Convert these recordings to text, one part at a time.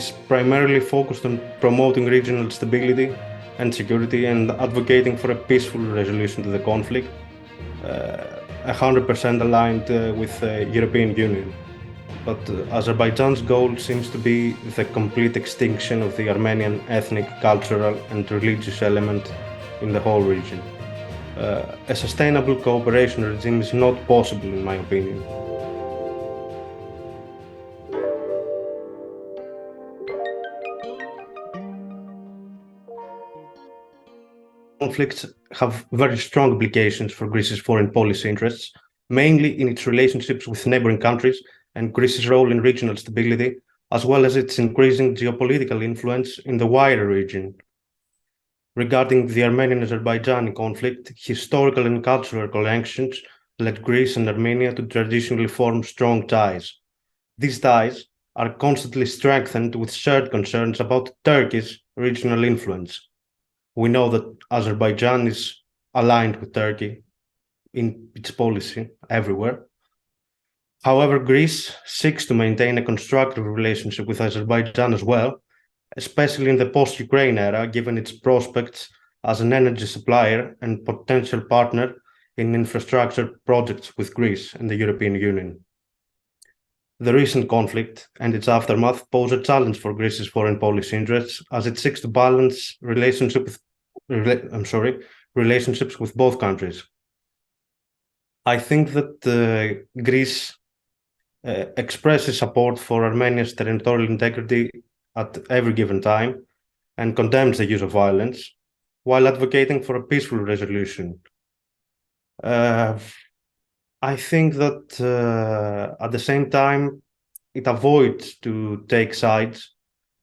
is primarily focused on promoting regional stability and security and advocating for a peaceful resolution to the conflict, 100% aligned with the European Union. But Azerbaijan's goal seems to be the complete extinction of the Armenian ethnic, cultural, and religious element in the whole region. A sustainable cooperation regime is not possible, in my opinion. Conflicts have very strong implications for Greece's foreign policy interests, mainly in its relationships with neighboring countries and Greece's role in regional stability, as well as its increasing geopolitical influence in the wider region. Regarding the Armenian-Azerbaijani conflict, historical and cultural connections led Greece and Armenia to traditionally form strong ties. These ties are constantly strengthened with shared concerns about Turkey's regional influence. We know that Azerbaijan is aligned with Turkey in its policy everywhere. However, Greece seeks to maintain a constructive relationship with Azerbaijan as well, especially in the post-Ukraine era, given its prospects as an energy supplier and potential partner in infrastructure projects with Greece and the European Union. The recent conflict and its aftermath pose a challenge for Greece's foreign policy interests as it seeks to balance relationships with both countries. I think that Greece expresses support for Armenia's territorial integrity at every given time and condemns the use of violence while advocating for a peaceful resolution. I think that at the same time, it avoids to take sides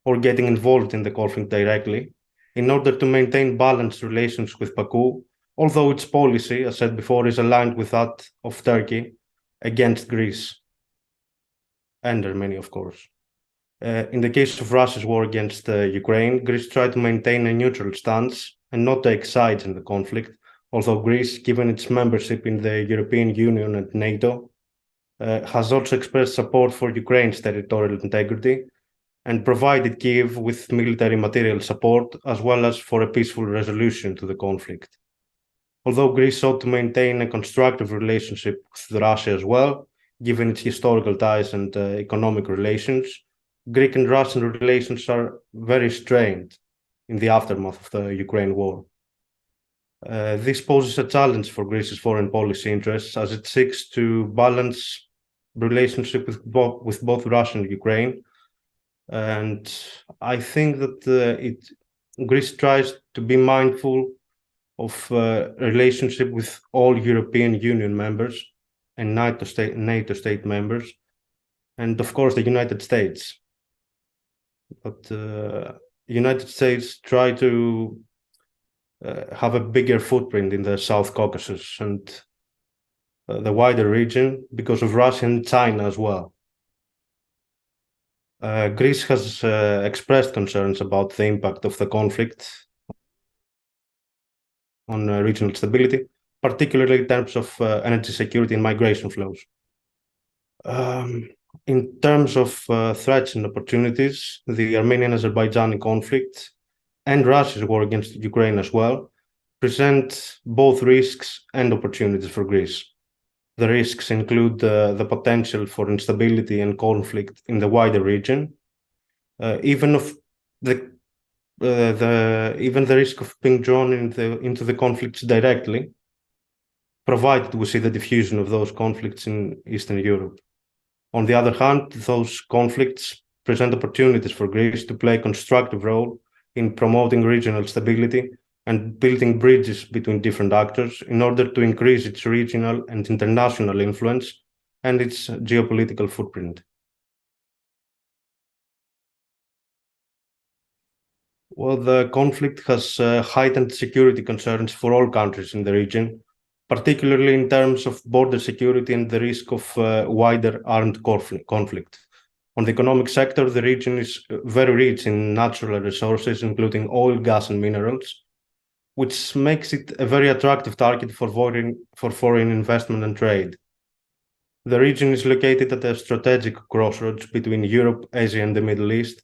or getting involved in the conflict directly in order to maintain balanced relations with Baku, although its policy, as said before, is aligned with that of Turkey against Greece and Armenia, of course. In the case of Russia's war against Ukraine, Greece tried to maintain a neutral stance and not take sides in the conflict, although Greece, given its membership in the European Union and NATO, has also expressed support for Ukraine's territorial integrity and provided Kiev with military material support as well as for a peaceful resolution to the conflict. Although Greece sought to maintain a constructive relationship with Russia as well, given its historical ties and economic relations, Greek and Russian relations are very strained in the aftermath of the Ukraine war. This poses a challenge for Greece's foreign policy interests as it seeks to balance relationship with both Russia and Ukraine. And I think that Greece tries to be mindful of relationship with all European Union members and NATO state members, and of course the United States. But United States try to have a bigger footprint in the South Caucasus and the wider region because of Russia and China as well. Greece has expressed concerns about the impact of the conflict on regional stability, particularly in terms of energy security and migration flows. In terms of threats and opportunities, the Armenian-Azerbaijani conflict and Russia's war against Ukraine as well present both risks and opportunities for Greece. The risks include the potential for instability and conflict in the wider region, even the risk of being drawn into the conflicts directly, provided we see the diffusion of those conflicts in Eastern Europe. On the other hand, those conflicts present opportunities for Greece to play a constructive role in promoting regional stability and building bridges between different actors in order to increase its regional and international influence and its geopolitical footprint. Well, the conflict has heightened security concerns for all countries in the region, particularly in terms of border security and the risk of wider armed conflict. On the economic sector, the region is very rich in natural resources, including oil, gas, and minerals, which makes it a very attractive target for foreign investment and trade. The region is located at a strategic crossroads between Europe, Asia, and the Middle East,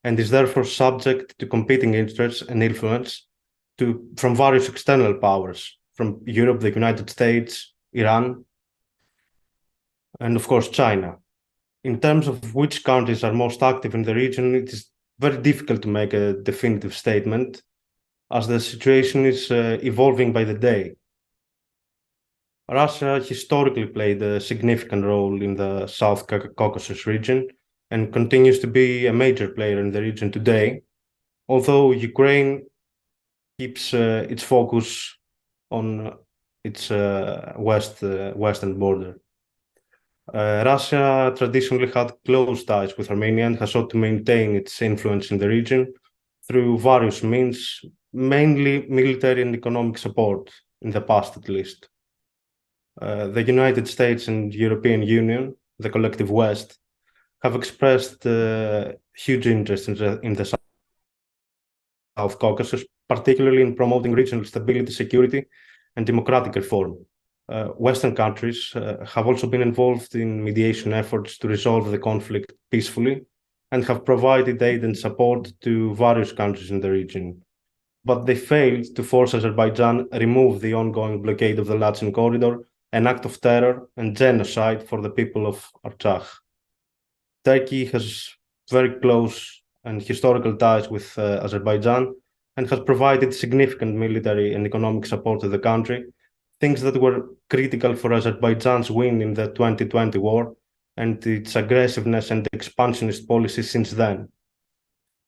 and is therefore subject to competing interests and influence from various external powers, from Europe, the United States, Iran, and of course China. In terms of which countries are most active in the region, it is very difficult to make a definitive statement, as the situation is evolving by the day. Russia historically played a significant role in the South Caucasus region and continues to be a major player in the region today, although Ukraine keeps its focus on its western border. Russia traditionally had close ties with Armenia and has sought to maintain its influence in the region through various means, mainly military and economic support, in the past at least. The United States and European Union, the collective West, have expressed huge interest in the South Caucasus, particularly in promoting regional stability, security, and democratic reform. Western countries have also been involved in mediation efforts to resolve the conflict peacefully and have provided aid and support to various countries in the region. But they failed to force Azerbaijan remove the ongoing blockade of the Lachen corridor, an act of terror and genocide for the people of Artsakh. Turkey has very close and historical ties with Azerbaijan and has provided significant military and economic support to the country, things that were critical for Azerbaijan's win in the 2020 war and its aggressiveness and expansionist policies since then.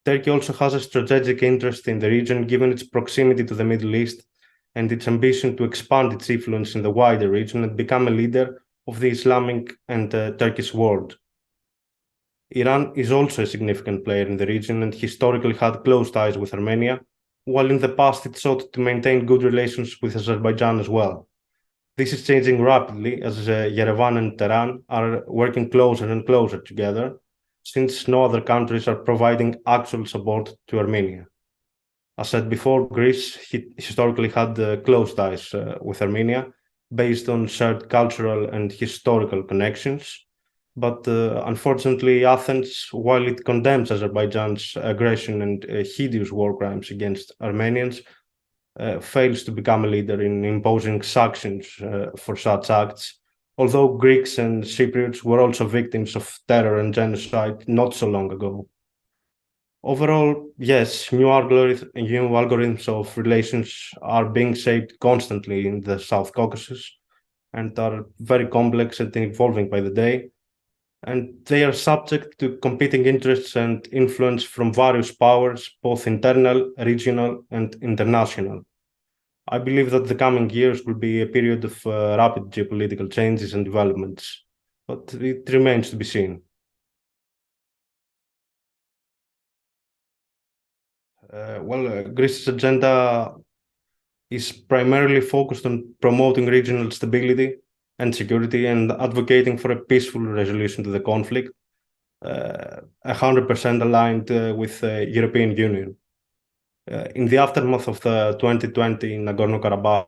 Turkey also has a strategic interest in the region given its proximity to the Middle East and its ambition to expand its influence in the wider region and become a leader of the Islamic and Turkish world. Iran is also a significant player in the region and historically had close ties with Armenia, while in the past it sought to maintain good relations with Azerbaijan as well. This is changing rapidly as Yerevan and Tehran are working closer and closer together, since no other countries are providing actual support to Armenia. As said before, Greece historically had close ties with Armenia based on shared cultural and historical connections. But unfortunately, Athens, while it condemns Azerbaijan's aggression and hideous war crimes against Armenians, fails to become a leader in imposing sanctions for such acts, although Greeks and Cypriots were also victims of terror and genocide not so long ago. Overall, yes, new algorithms of relations are being shaped constantly in the South Caucasus and are very complex and evolving by the day. And they are subject to competing interests and influence from various powers, both internal, regional, and international. I believe that the coming years will be a period of rapid geopolitical changes and developments, but it remains to be seen. Greece's agenda is primarily focused on promoting regional stability and security and advocating for a peaceful resolution to the conflict, 100% aligned with the European Union. In the aftermath of the 2020 Nagorno-Karabakh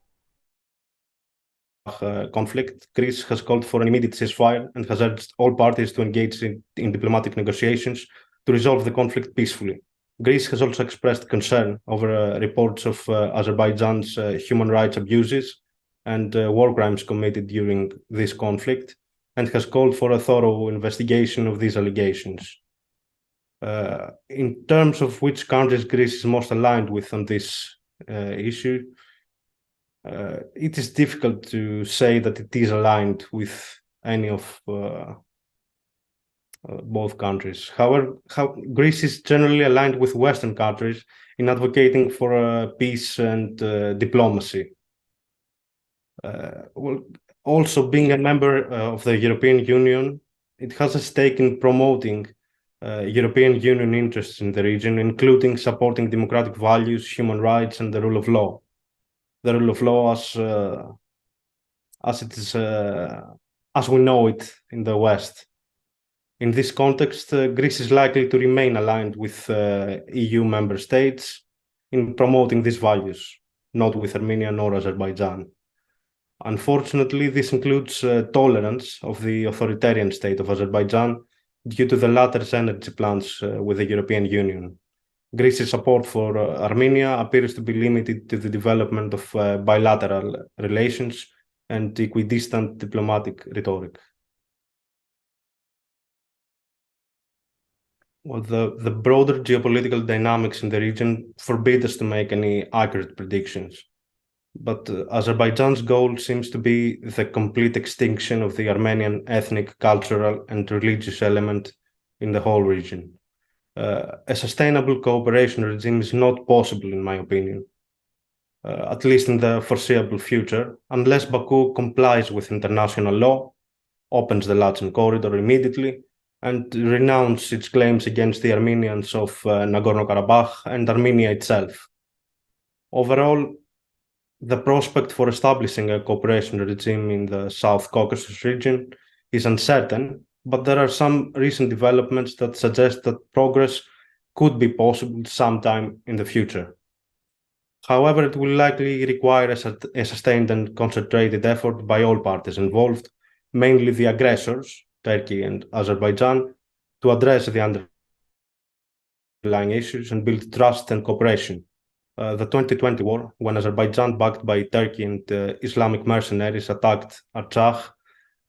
conflict, Greece has called for an immediate ceasefire and has urged all parties to engage in diplomatic negotiations to resolve the conflict peacefully. Greece has also expressed concern over reports of Azerbaijan's human rights abuses and war crimes committed during this conflict, and has called for a thorough investigation of these allegations. In terms of which countries Greece is most aligned with on this issue, it is difficult to say that it is aligned with any of both countries. However, Greece is generally aligned with Western countries in advocating for peace and diplomacy. Also, being a member of the European Union, it has a stake in promoting European Union interests in the region, including supporting democratic values, human rights, and the rule of law. The rule of law as it is, as we know it in the West. In this context, Greece is likely to remain aligned with EU member states in promoting these values, not with Armenia nor Azerbaijan. Unfortunately, this includes tolerance of the authoritarian state of Azerbaijan due to the latter's energy plans with the European Union. Greece's support for Armenia appears to be limited to the development of bilateral relations and equidistant diplomatic rhetoric. Well, the broader geopolitical dynamics in the region forbid us to make any accurate predictions. But Azerbaijan's goal seems to be the complete extinction of the Armenian ethnic, cultural, and religious element in the whole region. A sustainable cooperation regime is not possible, in my opinion, at least in the foreseeable future, unless Baku complies with international law, opens the Latin corridor immediately, and renounces its claims against the Armenians of Nagorno-Karabakh and Armenia itself. Overall, the prospect for establishing a cooperation regime in the South Caucasus region is uncertain, but there are some recent developments that suggest that progress could be possible sometime in the future. However, it will likely require a sustained and concentrated effort by all parties involved, mainly the aggressors, Turkey and Azerbaijan, to address the underlying issues and build trust and cooperation. The 2020 war, when Azerbaijan, backed by Turkey and Islamic mercenaries, attacked Artsakh,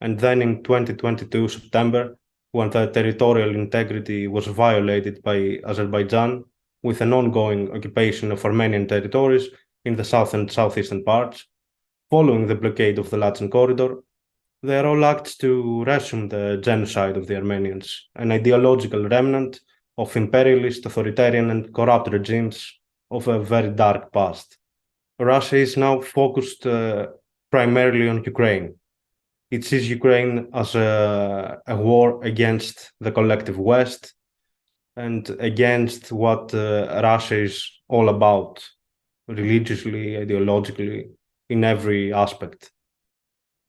and then in 2022 September, when the territorial integrity was violated by Azerbaijan, with an ongoing occupation of Armenian territories in the south and southeastern parts, following the blockade of the Latin corridor, they are all acts to resume the genocide of the Armenians, an ideological remnant of imperialist, authoritarian, and corrupt regimes of a very dark past. Russia is now focused primarily on Ukraine. It sees Ukraine as a war against the collective West and against what Russia is all about, religiously, ideologically, in every aspect.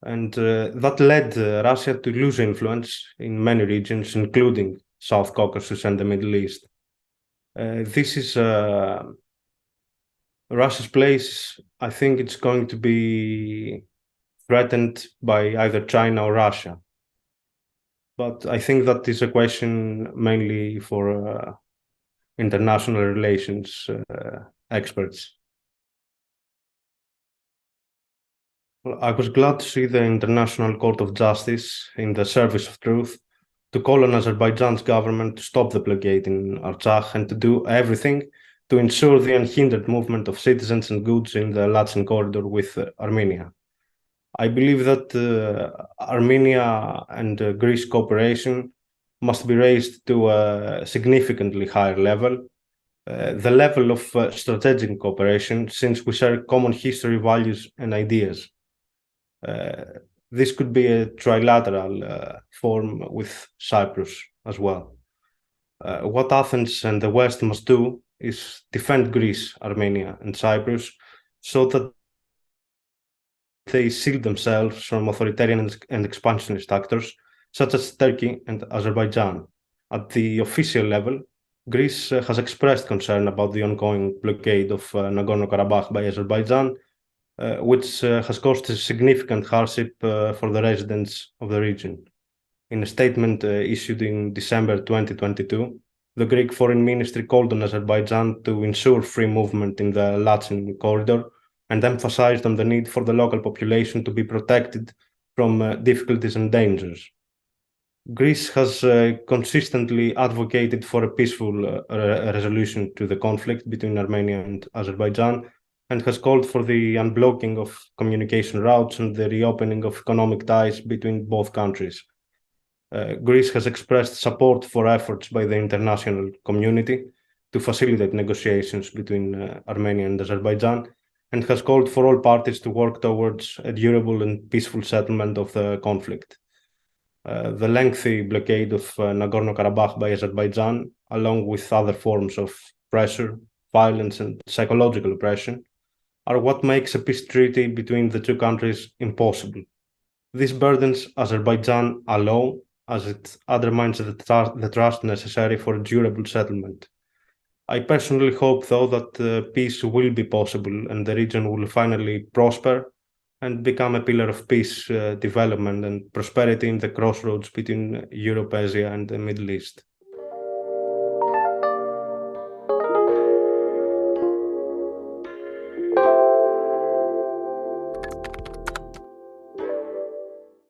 And that led Russia to lose influence in many regions, including South Caucasus and the Middle East. This is Russia's place. I think it's going to be threatened by either China or Russia. But I think that is a question mainly for international relations experts. Well, I was glad to see the International Court of Justice in the service of truth to call on Azerbaijan's government to stop the blockade in Artsakh and to do everything to ensure the unhindered movement of citizens and goods in the Latin corridor with Armenia. I believe that Armenia and Greece cooperation must be raised to a significantly higher level, the level of strategic cooperation, since we share common history, values, and ideas. This could be a trilateral form with Cyprus as well. What Athens and the West must do is defend Greece, Armenia, and Cyprus so that they shield themselves from authoritarian and expansionist actors such as Turkey and Azerbaijan. At the official level, Greece has expressed concern about the ongoing blockade of Nagorno-Karabakh by Azerbaijan, which has caused a significant hardship for the residents of the region. In a statement issued in December 2022, the Greek Foreign Ministry called on Azerbaijan to ensure free movement in the Latin corridor and emphasized on the need for the local population to be protected from difficulties and dangers. Greece has consistently advocated for a peaceful resolution to the conflict between Armenia and Azerbaijan and has called for the unblocking of communication routes and the reopening of economic ties between both countries. Greece has expressed support for efforts by the international community to facilitate negotiations between Armenia and Azerbaijan and has called for all parties to work towards a durable and peaceful settlement of the conflict. The lengthy blockade of Nagorno-Karabakh by Azerbaijan, along with other forms of pressure, violence, and psychological oppression, are what makes a peace treaty between the two countries impossible. This burdens Azerbaijan alone, as it undermines the trust necessary for a durable settlement. I personally hope, though, that peace will be possible and the region will finally prosper and become a pillar of peace, development, and prosperity in the crossroads between Europe, Asia, and the Middle East.